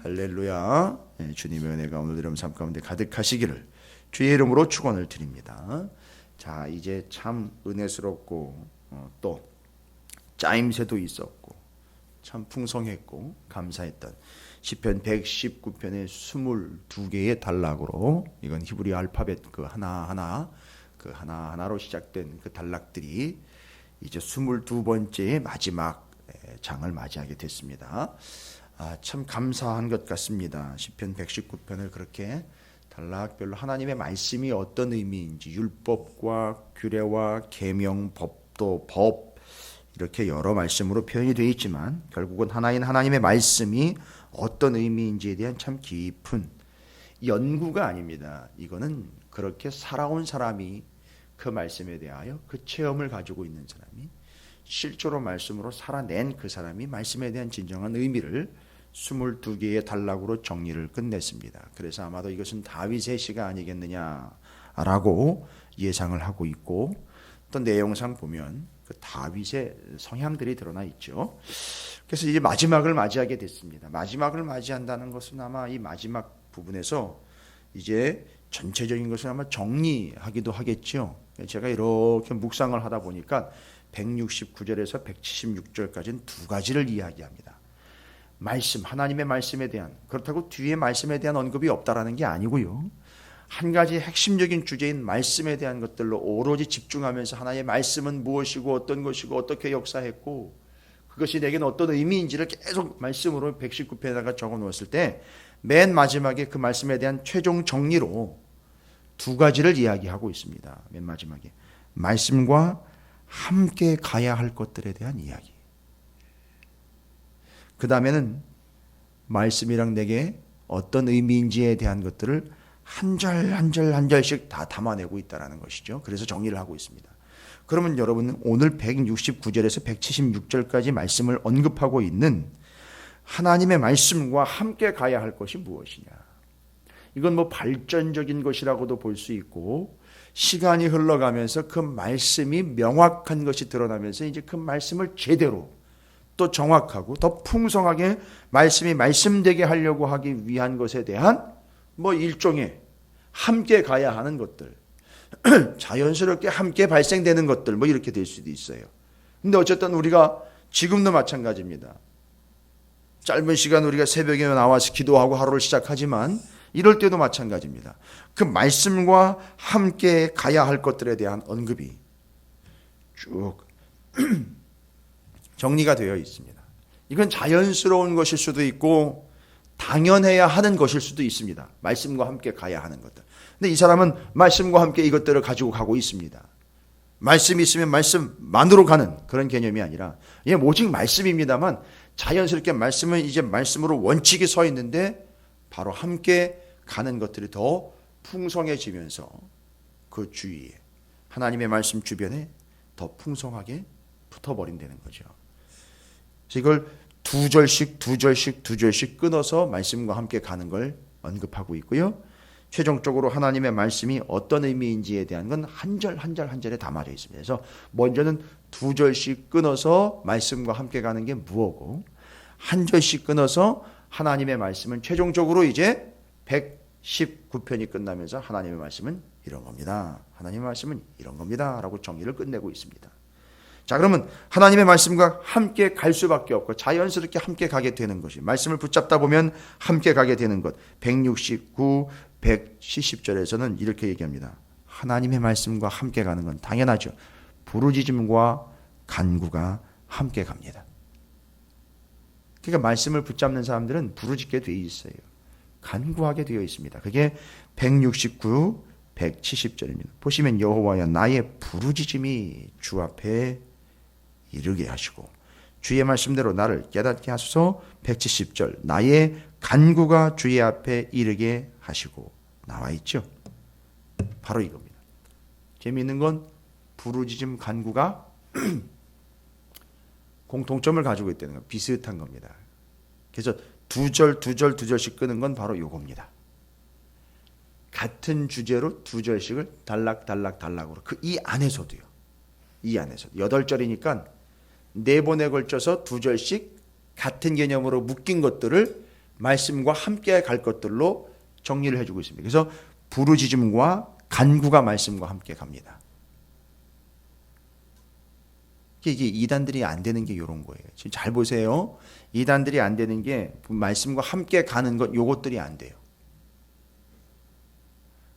할렐루야. 주님의 은혜가 오늘 여러분 삶 가운데 가득하시기를 주의 이름으로 축원을 드립니다. 자, 이제 참 은혜스럽고 또 짜임새도 있었고 참 풍성했고 감사했던 시편 119편의 22개의 단락으로, 이건 히브리 알파벳 그 하나하나로 시작된 그 단락들이 이제 22번째의 마지막 장을 맞이하게 됐습니다. 참 감사한 것 같습니다. 시편 119편을 그렇게 단락별로 하나님의 말씀이 어떤 의미인지, 율법과 규례와 계명, 법도 법, 이렇게 여러 말씀으로 표현이 되어 있지만 결국은 하나인 하나님의 말씀이 어떤 의미인지에 대한 참 깊은 연구가 아닙니다. 이거는 그렇게 살아온 사람이 그 말씀에 대하여 그 체험을 가지고 있는 사람이 실제로 말씀으로 살아낸 그 사람이 말씀에 대한 진정한 의미를 22개의 단락으로 정리를 끝냈습니다. 그래서 아마도 이것은 다윗의 시가 아니겠느냐라고 예상을 하고 있고, 또 내용상 보면 그 다윗의 성향들이 드러나 있죠. 그래서 이제 마지막을 맞이하게 됐습니다. 마지막을 맞이한다는 것은 아마 이 마지막 부분에서 이제 전체적인 것을 아마 정리하기도 하겠죠. 제가 이렇게 묵상을 하다 보니까 169절에서 176절까지는 두 가지를 이야기합니다. 말씀, 하나님의 말씀에 대한, 그렇다고 뒤에 말씀에 대한 언급이 없다라는 게 아니고요, 한 가지 핵심적인 주제인 말씀에 대한 것들로 오로지 집중하면서 하나님의 말씀은 무엇이고 어떤 것이고 어떻게 역사했고 그것이 내게는 어떤 의미인지를 계속 말씀으로 119편에다가 적어 놓았을 때 맨 마지막에 그 말씀에 대한 최종 정리로 두 가지를 이야기하고 있습니다. 맨 마지막에 말씀과 함께 가야 할 것들에 대한 이야기, 그 다음에는 말씀이랑 내게 어떤 의미인지에 대한 것들을 한 절씩 다 담아내고 있다는 것이죠. 그래서 정리를 하고 있습니다. 그러면 여러분, 오늘 169절에서 176절까지 말씀을 언급하고 있는 하나님의 말씀과 함께 가야 할 것이 무엇이냐, 이건 뭐 발전적인 것이라고도 볼 수 있고, 시간이 흘러가면서 그 말씀이 명확한 것이 드러나면서 이제 그 말씀을 제대로 또 정확하고 더 풍성하게 말씀이 말씀되게 하려고 하기 위한 것에 대한 뭐 일종의 함께 가야 하는 것들, 자연스럽게 함께 발생되는 것들, 뭐 이렇게 될 수도 있어요. 근데 어쨌든 우리가 지금도 마찬가지입니다. 짧은 시간 우리가 새벽에 나와서 기도하고 하루를 시작하지만 이럴 때도 마찬가지입니다. 그 말씀과 함께 가야 할 것들에 대한 언급이 쭉 정리가 되어 있습니다. 이건 자연스러운 것일 수도 있고 당연해야 하는 것일 수도 있습니다. 말씀과 함께 가야 하는 것들. 근데 이 사람은 말씀과 함께 이것들을 가지고 가고 있습니다. 말씀이 있으면 말씀만으로 가는 그런 개념이 아니라, 이게 오직 말씀입니다만 자연스럽게 말씀은 이제 말씀으로 원칙이 서 있는데 바로 함께 가는 것들이 더 풍성해지면서 그 주위에 하나님의 말씀 주변에 더 풍성하게 붙어버린다는 거죠. 그래서 이걸 두 절씩 끊어서 말씀과 함께 가는 걸 언급하고 있고요. 최종적으로 하나님의 말씀이 어떤 의미인지에 대한 건 한 절에 담아져 있습니다. 그래서 먼저는 두 절씩 끊어서 말씀과 함께 가는 게 무엇고, 한 절씩 끊어서 하나님의 말씀은 최종적으로 이제 119편이 끝나면서 하나님의 말씀은 이런 겁니다. 하나님의 말씀은 이런 겁니다. 라고 정리를 끝내고 있습니다. 자, 그러면 하나님의 말씀과 함께 갈 수밖에 없고 자연스럽게 함께 가게 되는 것이, 말씀을 붙잡다 보면 함께 가게 되는 것, 169, 170절에서는 이렇게 얘기합니다. 하나님의 말씀과 함께 가는 건 당연하죠. 부르짖음과 간구가 함께 갑니다. 그러니까 말씀을 붙잡는 사람들은 부르짖게 되어 있어요. 간구하게 되어 있습니다. 그게 169, 170절입니다. 보시면 여호와여, 나의 부르짖음이 주 앞에 이르게 하시고 주의 말씀대로 나를 깨닫게 하소서. 170절, 나의 간구가 주의 앞에 이르게 하시고 나와 있죠. 바로 이겁니다. 재미있는 건 부르짖음, 간구가 공통점을 가지고 있다는 거, 비슷한 겁니다. 그래서 두 절씩 끄는 건 바로 이겁니다. 같은 주제로 두 절씩을 단락으로, 이 안에서도요. 이 안에서 8절이니까 4번에 걸쳐서 두 절씩 같은 개념으로 묶인 것들을 말씀과 함께 갈 것들로 정리를 해주고 있습니다. 그래서 부르짖음과 간구가 말씀과 함께 갑니다. 이게 이단들이 안 되는 게 이런 거예요. 지금 잘 보세요. 이단들이 안 되는 게 말씀과 함께 가는 것, 요것들이 안 돼요.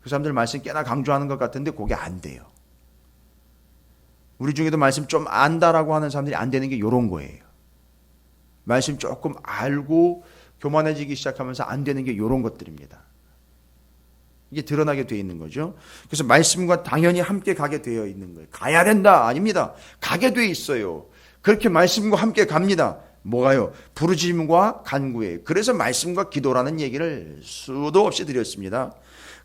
그 사람들 말씀 꽤나 강조하는 것 같은데 그게 안 돼요. 우리 중에도 말씀 좀 안다라고 하는 사람들이 안 되는 게 이런 거예요. 말씀 조금 알고 교만해지기 시작하면서 안 되는 게 이런 것들입니다. 이게 드러나게 되어 있는 거죠. 그래서 말씀과 당연히 함께 가게 되어 있는 거예요. 가야 된다. 아닙니다. 가게 되어 있어요. 그렇게 말씀과 함께 갑니다. 뭐가요? 부르짖음과 간구예요. 그래서 말씀과 기도라는 얘기를 수도 없이 드렸습니다.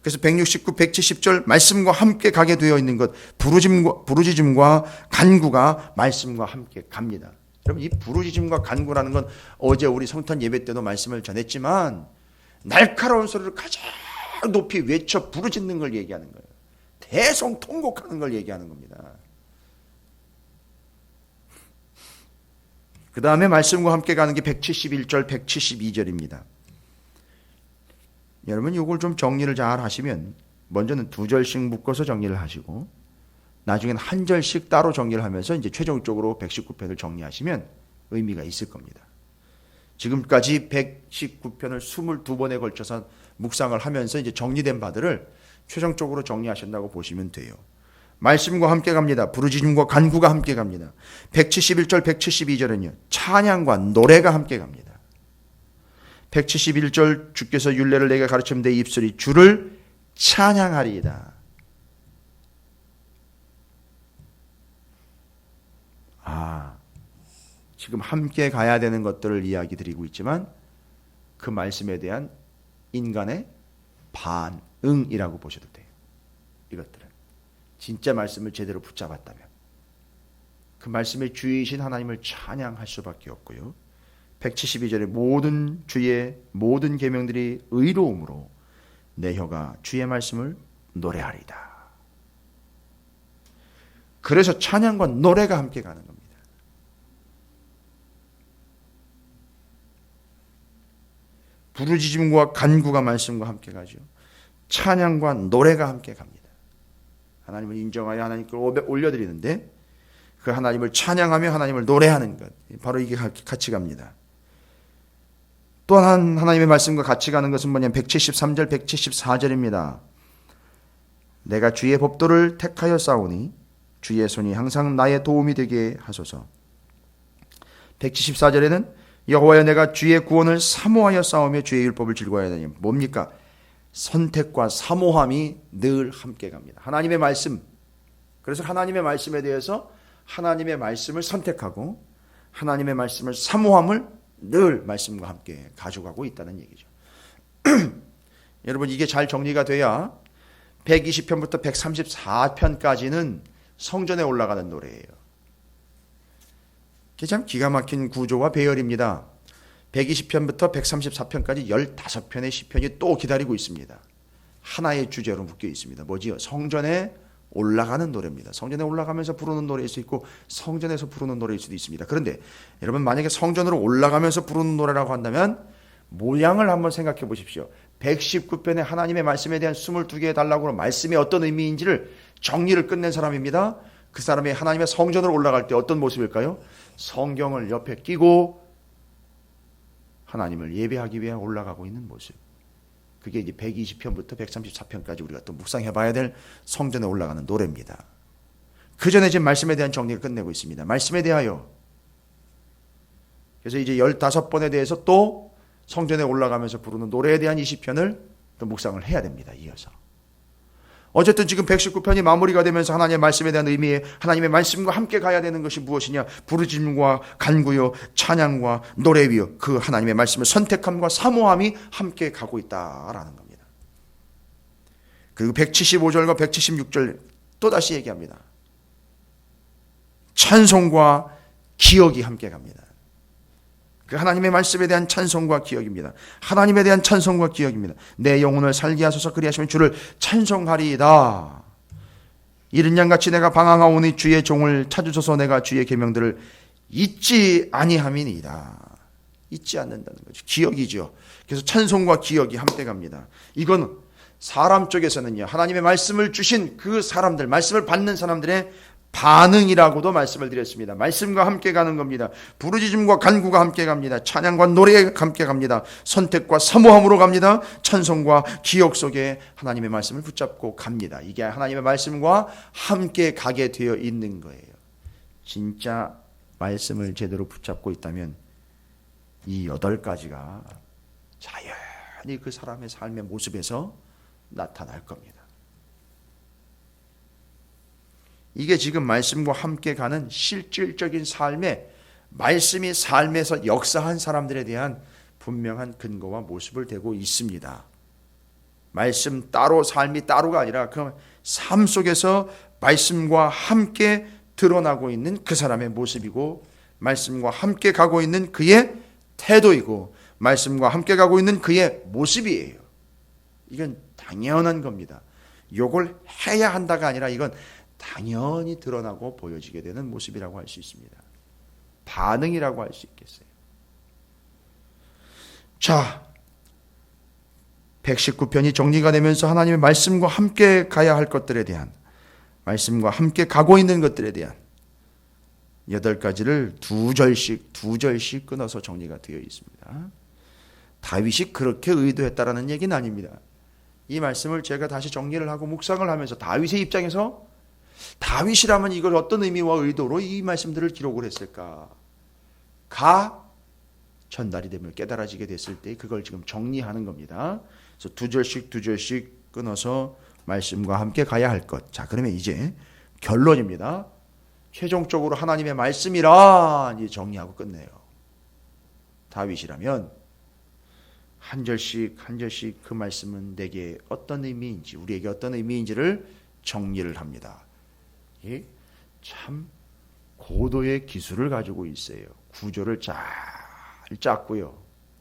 그래서 169, 170절 말씀과 함께 가게 되어 있는 것, 부르짖음과 간구가 말씀과 함께 갑니다. 여러분, 이 부르짖음과 간구라는 건 어제 우리 성탄 예배 때도 말씀을 전했지만 날카로운 소리를 가장 높이 외쳐 부르짖는 걸 얘기하는 거예요. 대성통곡하는 걸 얘기하는 겁니다. 그 다음에 말씀과 함께 가는 게 171절, 172절입니다. 여러분 이걸 좀 정리를 잘 하시면 먼저는 2절씩 묶어서 정리를 하시고 나중에는 1절씩 따로 정리를 하면서 이제 최종적으로 119편을 정리하시면 의미가 있을 겁니다. 지금까지 119편을 22번에 걸쳐서 묵상을 하면서 이제 정리된 바들을 최종적으로 정리하신다고 보시면 돼요. 말씀과 함께 갑니다. 부르짖음과 간구가 함께 갑니다. 171절, 172절은요. 찬양과 노래가 함께 갑니다. 171절 주께서 율례를 내게 가르치면 내 입술이 주를 찬양하리이다. 지금 함께 가야 되는 것들을 이야기 드리고 있지만 그 말씀에 대한 인간의 반응이라고 보셔도 돼요. 이것들은 진짜 말씀을 제대로 붙잡았다면 그 말씀의 주이신 하나님을 찬양할 수밖에 없고요. 172절에 모든 주의 모든 계명들이 의로움으로 내 혀가 주의 말씀을 노래하리이다. 그래서 찬양과 노래가 함께 가는 겁니다. 부르짖음과 간구가 말씀과 함께 가죠. 찬양과 노래가 함께 갑니다. 하나님을 인정하여 하나님께 올려드리는데 그 하나님을 찬양하며 하나님을 노래하는 것, 바로 이게 같이 갑니다. 또 하나님의 말씀과 같이 가는 것은 뭐냐면 173절 174절입니다. 내가 주의 법도를 택하여 싸우니 주의 손이 항상 나의 도움이 되게 하소서. 174절에는 여호와여 내가 주의 구원을 사모하여 싸우며 주의 율법을 즐거워하다니 뭡니까? 선택과 사모함이 늘 함께 갑니다. 하나님의 말씀, 그래서 하나님의 말씀에 대해서 하나님의 말씀을 선택하고 하나님의 말씀을 사모함을 늘 말씀과 함께 가져가고 있다는 얘기죠. 여러분 이게 잘 정리가 돼야 120편부터 134편까지는 성전에 올라가는 노래예요. 이게 참 기가 막힌 구조와 배열입니다. 120편부터 134편까지 15편의 시편이 또 기다리고 있습니다. 하나의 주제로 묶여 있습니다. 뭐지요? 성전에 올라가는 노래입니다. 성전에 올라가면서 부르는 노래일 수 있고 성전에서 부르는 노래일 수도 있습니다. 그런데 여러분 만약에 성전으로 올라가면서 부르는 노래라고 한다면 모양을 한번 생각해 보십시오. 119편의 하나님의 말씀에 대한 22개의 달라고 하는 말씀이 어떤 의미인지를 정리를 끝낸 사람입니다. 그 사람이 하나님의 성전으로 올라갈 때 어떤 모습일까요? 성경을 옆에 끼고 하나님을 예배하기 위해 올라가고 있는 모습. 그게 이제 120편부터 134편까지 우리가 또 묵상해 봐야 될 성전에 올라가는 노래입니다. 그 전에 지금 말씀에 대한 정리를 끝내고 있습니다. 말씀에 대하여. 그래서 이제 15번에 대해서 또 성전에 올라가면서 부르는 노래에 대한 20편을 또 묵상을 해야 됩니다. 이어서. 어쨌든 지금 119편이 마무리가 되면서 하나님의 말씀에 대한 의미에 하나님의 말씀과 함께 가야 되는 것이 무엇이냐? 부르짖음과 간구요, 찬양과 노래위요. 그 하나님의 말씀을 선택함과 사모함이 함께 가고 있다라는 겁니다. 그리고 175절과 176절 또다시 얘기합니다. 찬송과 기억이 함께 갑니다. 그 하나님의 말씀에 대한 찬송과 기억입니다. 하나님에 대한 찬송과 기억입니다. 내 영혼을 살게 하소서 그리하시면 주를 찬송하리이다. 이른 양같이 내가 방황하오니 주의 종을 찾으소서 내가 주의 계명들을 잊지 아니함이니이다. 잊지 않는다는 거죠. 기억이죠. 그래서 찬송과 기억이 함께 갑니다. 이건 사람 쪽에서는요, 하나님의 말씀을 주신 그 사람들, 말씀을 받는 사람들의 반응이라고도 말씀을 드렸습니다. 말씀과 함께 가는 겁니다. 부르짖음과 간구가 함께 갑니다. 찬양과 노래가 함께 갑니다. 선택과 사모함으로 갑니다. 찬송과 기억 속에 하나님의 말씀을 붙잡고 갑니다. 이게 하나님의 말씀과 함께 가게 되어 있는 거예요. 진짜 말씀을 제대로 붙잡고 있다면 이 8가지가 자연히 그 사람의 삶의 모습에서 나타날 겁니다. 이게 지금 말씀과 함께 가는 실질적인 삶에, 말씀이 삶에서 역사한 사람들에 대한 분명한 근거와 모습을 대고 있습니다. 말씀 따로, 삶이 따로가 아니라 그 삶 속에서 말씀과 함께 드러나고 있는 그 사람의 모습이고, 말씀과 함께 가고 있는 그의 태도이고, 말씀과 함께 가고 있는 그의 모습이에요. 이건 당연한 겁니다. 요걸 해야 한다가 아니라 이건 당연히 드러나고 보여지게 되는 모습이라고 할 수 있습니다. 반응이라고 할 수 있겠어요. 자, 119편이 정리가 되면서 하나님의 말씀과 함께 가야 할 것들에 대한, 말씀과 함께 가고 있는 것들에 대한 8가지를 두 절씩 끊어서 정리가 되어 있습니다. 다윗이 그렇게 의도했다라는 얘기는 아닙니다. 이 말씀을 제가 다시 정리를 하고 묵상을 하면서 다윗의 입장에서 다윗이라면 이걸 어떤 의미와 의도로 이 말씀들을 기록을 했을까? 전달이 되면 깨달아지게 됐을 때 그걸 지금 정리하는 겁니다. 그래서 두 절씩 끊어서 말씀과 함께 가야 할 것. 자, 그러면 이제 결론입니다. 최종적으로 하나님의 말씀이라 이제 정리하고 끝내요. 다윗이라면 한 절씩 그 말씀은 내게 어떤 의미인지, 우리에게 어떤 의미인지를 정리를 합니다. 참 고도의 기술을 가지고 있어요. 구조를 잘 짰고요,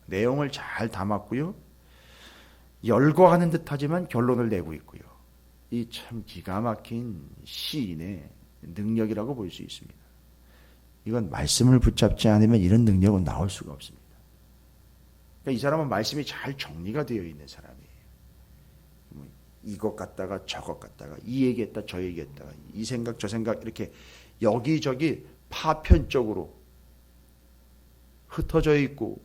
내용을 잘 담았고요, 열거하는 듯하지만 결론을 내고 있고요. 이 참 기가 막힌 시인의 능력이라고 볼 수 있습니다. 이건 말씀을 붙잡지 않으면 이런 능력은 나올 수가 없습니다. 그러니까 이 사람은 말씀이 잘 정리가 되어 있는 사람이에요. 이것 같다가 저것 같다가, 이 얘기했다 저 얘기했다가, 이 생각 저 생각 이렇게 여기저기 파편적으로 흩어져 있고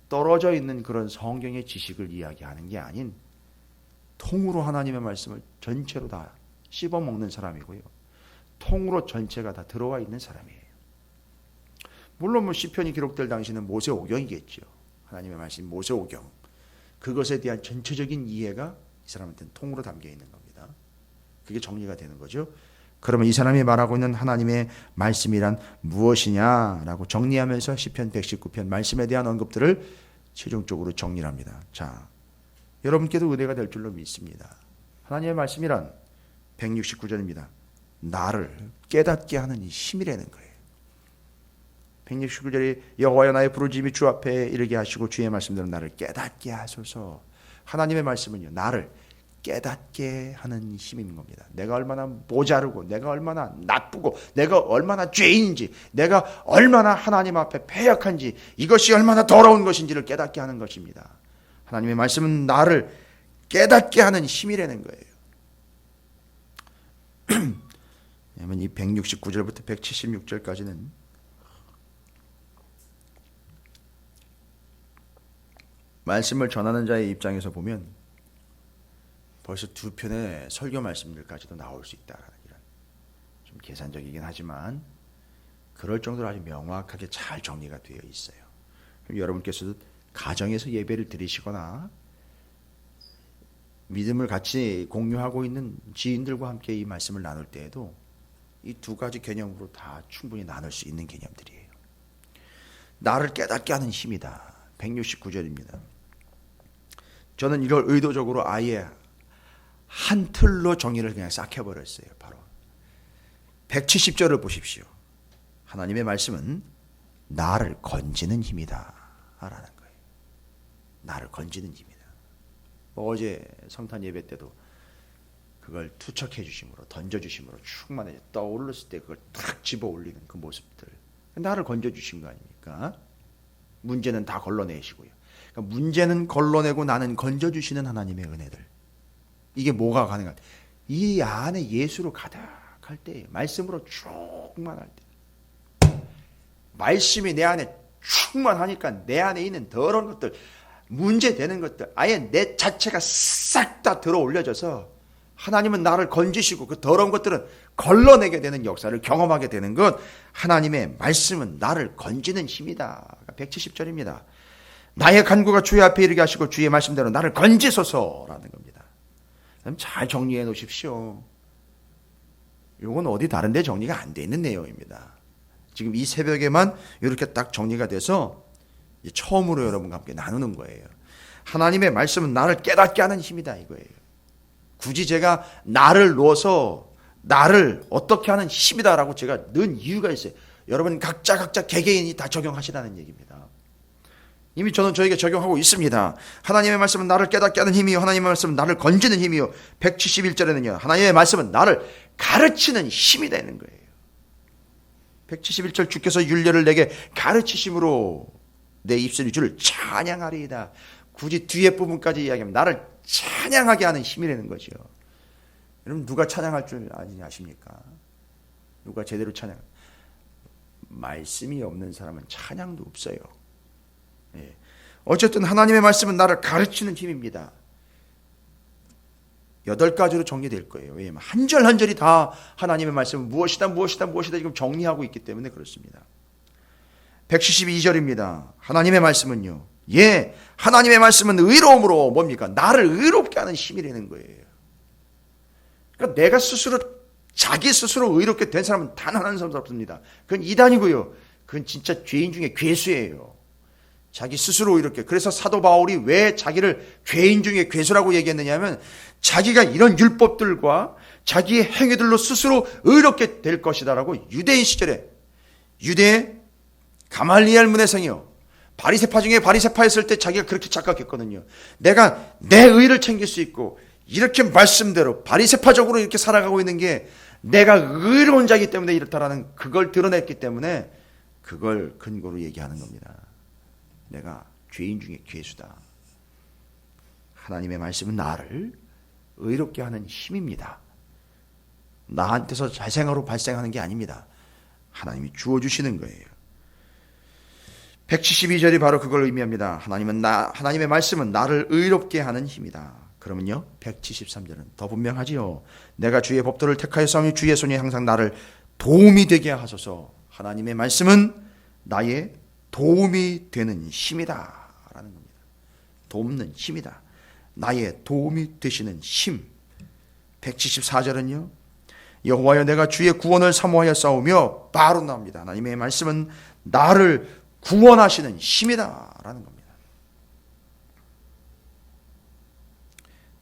떨어져 있는 그런 성경의 지식을 이야기하는 게 아닌 통으로 하나님의 말씀을 전체로 다 씹어먹는 사람이고요, 통으로 전체가 다 들어와 있는 사람이에요. 물론 시편이 기록될 당시는 모세오경이겠죠. 하나님의 말씀 모세오경, 그것에 대한 전체적인 이해가 이 사람한테는 통으로 담겨 있는 겁니다. 그게 정리가 되는 거죠. 그러면 이 사람이 말하고 있는 하나님의 말씀이란 무엇이냐라고 정리하면서 시편 119편 말씀에 대한 언급들을 최종적으로 정리를 합니다. 자, 여러분께도 은혜가 될 줄로 믿습니다. 하나님의 말씀이란 169절입니다. 나를 깨닫게 하는 이 힘이라는 거예요. 169절이 여호와여 나의 부르짖음이 주 앞에 이르게 하시고 주의 말씀대로 나를 깨닫게 하소서. 하나님의 말씀은요, 나를 깨닫게 하는 힘인 겁니다. 내가 얼마나 모자르고, 내가 얼마나 나쁘고, 내가 얼마나 죄인인지, 내가 얼마나 하나님 앞에 패역한지, 이것이 얼마나 더러운 것인지를 깨닫게 하는 것입니다. 하나님의 말씀은 나를 깨닫게 하는 힘이라는 거예요. 왜냐하면 이 169절부터 176절까지는 말씀을 전하는 자의 입장에서 보면 벌써 2편의 설교 말씀들까지도 나올 수 있다라는, 이런 좀 계산적이긴 하지만 그럴 정도로 아주 명확하게 잘 정리가 되어 있어요. 여러분께서도 가정에서 예배를 드리시거나 믿음을 같이 공유하고 있는 지인들과 함께 이 말씀을 나눌 때에도 이 2가지 개념으로 다 충분히 나눌 수 있는 개념들이에요. 나를 깨닫게 하는 힘이다. 169절입니다. 저는 이걸 의도적으로 아예 한 틀로 정의를 그냥 싹 해버렸어요. 바로 170절을 보십시오. 하나님의 말씀은 나를 건지는 힘이다 라는 거예요. 나를 건지는 힘이다. 어제 성탄 예배 때도 그걸 투척해 주심으로, 던져 주심으로 충만해 떠올렸을 때 그걸 탁 집어 올리는 그 모습들, 나를 건져 주신 거 아닙니까? 문제는 다 걸러내시고요. 그러니까 문제는 걸러내고 나는 건져주시는 하나님의 은혜들. 이게 뭐가 가능한? 이 안에 예수로 가득할 때예요. 말씀으로 충만할 때. 말씀이 내 안에 충만하니까 내 안에 있는 더러운 것들, 문제되는 것들, 아예 내 자체가 싹 다 들어 올려져서 하나님은 나를 건지시고 그 더러운 것들은 걸러내게 되는 역사를 경험하게 되는 것. 하나님의 말씀은 나를 건지는 힘이다. 170절입니다. 나의 간구가 주의 앞에 이르게 하시고 주의 말씀대로 나를 건지소서라는 겁니다. 그럼 잘 정리해 놓으십시오. 이건 어디 다른 데 정리가 안 돼 있는 내용입니다. 지금 이 새벽에만 이렇게 딱 정리가 돼서 처음으로 여러분과 함께 나누는 거예요. 하나님의 말씀은 나를 깨닫게 하는 힘이다 이거예요. 굳이 제가 나를 넣어서 나를 어떻게 하는 힘이다라고 제가 넣은 이유가 있어요. 여러분 각자 개개인이 다 적용하시라는 얘기입니다. 이미 저는 저에게 적용하고 있습니다. 하나님의 말씀은 나를 깨닫게 하는 힘이요 하나님의 말씀은 나를 건지는 힘이요 171절에는요 하나님의 말씀은 나를 가르치는 힘이 되는 거예요. 171절 주께서 율례를 내게 가르치심으로 내 입술이 주를 찬양하리이다. 굳이 뒤에 부분까지 이야기하면 나를 찬양하게 하는 힘이라는 거죠. 여러분 누가 찬양할 줄 아십니까? 누가 제대로 찬양? 말씀이 없는 사람은 찬양도 없어요. 예. 어쨌든 하나님의 말씀은 나를 가르치는 힘입니다. 8가지로 정리될 거예요. 왜냐하면 한 절 한 절이 다 하나님의 말씀은 무엇이다 지금 정리하고 있기 때문에 그렇습니다. 172절입니다. 하나님의 말씀은요. 예, 하나님의 말씀은 의로움으로 뭡니까? 나를 의롭게 하는 힘이라는 거예요. 그러니까 내가 스스로 자기 스스로 의롭게 된 사람은 단 한 사람도 없습니다. 그건 이단이고요. 그건 진짜 죄인 중에 괴수예요. 자기 스스로 이렇게. 그래서 사도 바울이 왜 자기를 죄인 중에 괴수라고 얘기했느냐 하면 자기가 이런 율법들과 자기의 행위들로 스스로 의롭게 될 것이다라고 유대인 시절에 유대 가말리엘 문회생이요. 바리새파 중에 바리새파였을 때 자기가 그렇게 착각했거든요. 내가 내 의를 챙길 수 있고 이렇게 말씀대로 바리새파적으로 이렇게 살아가고 있는 게 내가 의로운 자이기 때문에 이렇다라는 그걸 드러냈기 때문에 그걸 근거로 얘기하는 겁니다. 내가 죄인 중에 괴수다. 하나님의 말씀은 나를 의롭게 하는 힘입니다. 나한테서 자생으로 발생하는 게 아닙니다. 하나님이 주어주시는 거예요. 172절이 바로 그걸 의미합니다. 하나님의 말씀은 나를 의롭게 하는 힘이다. 그러면요 173절은 더 분명하지요. 내가 주의 법도를 택하였사오니 주의 손이 항상 나를 도움이 되게 하소서. 하나님의 말씀은 나의 도움이 되는 힘이다 라는 겁니다. 돕는 힘이다. 나의 도움이 되시는 힘. 174절은요 여호와여 내가 주의 구원을 사모하여 싸우며 바로 나옵니다. 하나님의 말씀은 나를 구원하시는 힘이다 라는 겁니다.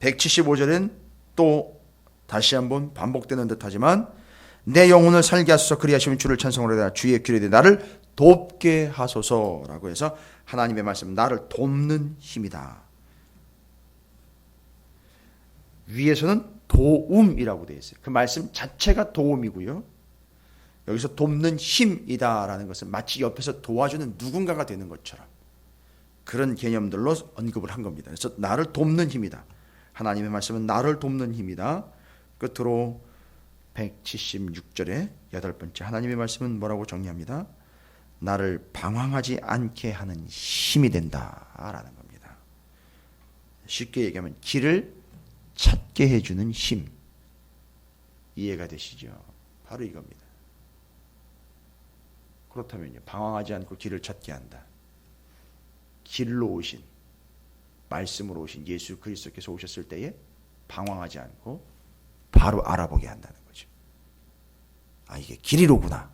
175절은 또 다시 한번 반복되는 듯하지만 내 영혼을 살게 하소서 그리하시면 주를 찬송하리라 주의 길에 나를 돕게 하소서라고 해서 하나님의 말씀은 나를 돕는 힘이다. 위에서는 도움이라고 되어 있어요. 그 말씀 자체가 도움이고요. 여기서 돕는 힘이다라는 것은 마치 옆에서 도와주는 누군가가 되는 것처럼 그런 개념들로 언급을 한 겁니다. 그래서 나를 돕는 힘이다. 하나님의 말씀은 나를 돕는 힘이다. 끝으로 176절의 8번째 하나님의 말씀은 뭐라고 정리합니다. 나를 방황하지 않게 하는 힘이 된다라는 겁니다. 쉽게 얘기하면 길을 찾게 해주는 힘. 이해가 되시죠? 바로 이겁니다. 그렇다면요, 방황하지 않고 길을 찾게 한다. 길로 오신, 말씀으로 오신 예수 그리스도께서 오셨을 때에 방황하지 않고 바로 알아보게 한다는 거죠. 아, 이게 길이로구나.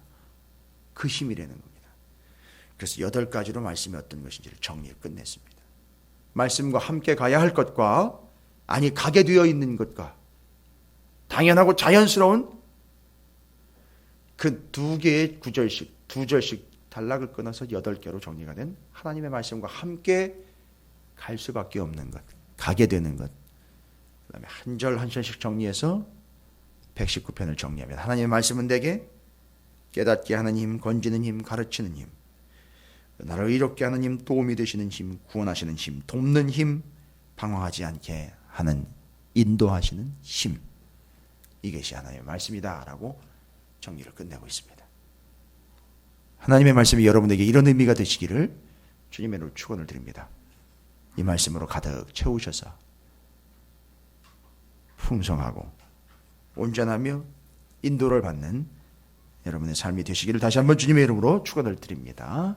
그 힘이라는 겁니다. 그래서 8가지로 말씀이 어떤 것인지를 정리해 끝냈습니다. 말씀과 함께 가야 할 것과 아니 가게 되어 있는 것과 당연하고 자연스러운 그 2개의 구절씩 2절씩 단락을 끊어서 8개로 정리가 된 하나님의 말씀과 함께 갈 수밖에 없는 것, 가게 되는 것. 그 다음에 한 절 한 절씩 정리해서 119편을 정리합니다. 하나님의 말씀은 내게 깨닫게 하는 힘, 건지는 힘, 가르치는 힘. 나를 의롭게 하는 힘, 도움이 되시는 힘, 구원하시는 힘, 돕는 힘, 방황하지 않게 하는 인도하시는 힘, 이것이 하나님의 말씀이다라고 정리를 끝내고 있습니다. 하나님의 말씀이 여러분에게 이런 의미가 되시기를 주님의 이름으로 축원을 드립니다. 이 말씀으로 가득 채우셔서 풍성하고 온전하며 인도를 받는 여러분의 삶이 되시기를 다시 한번 주님의 이름으로 축원을 드립니다.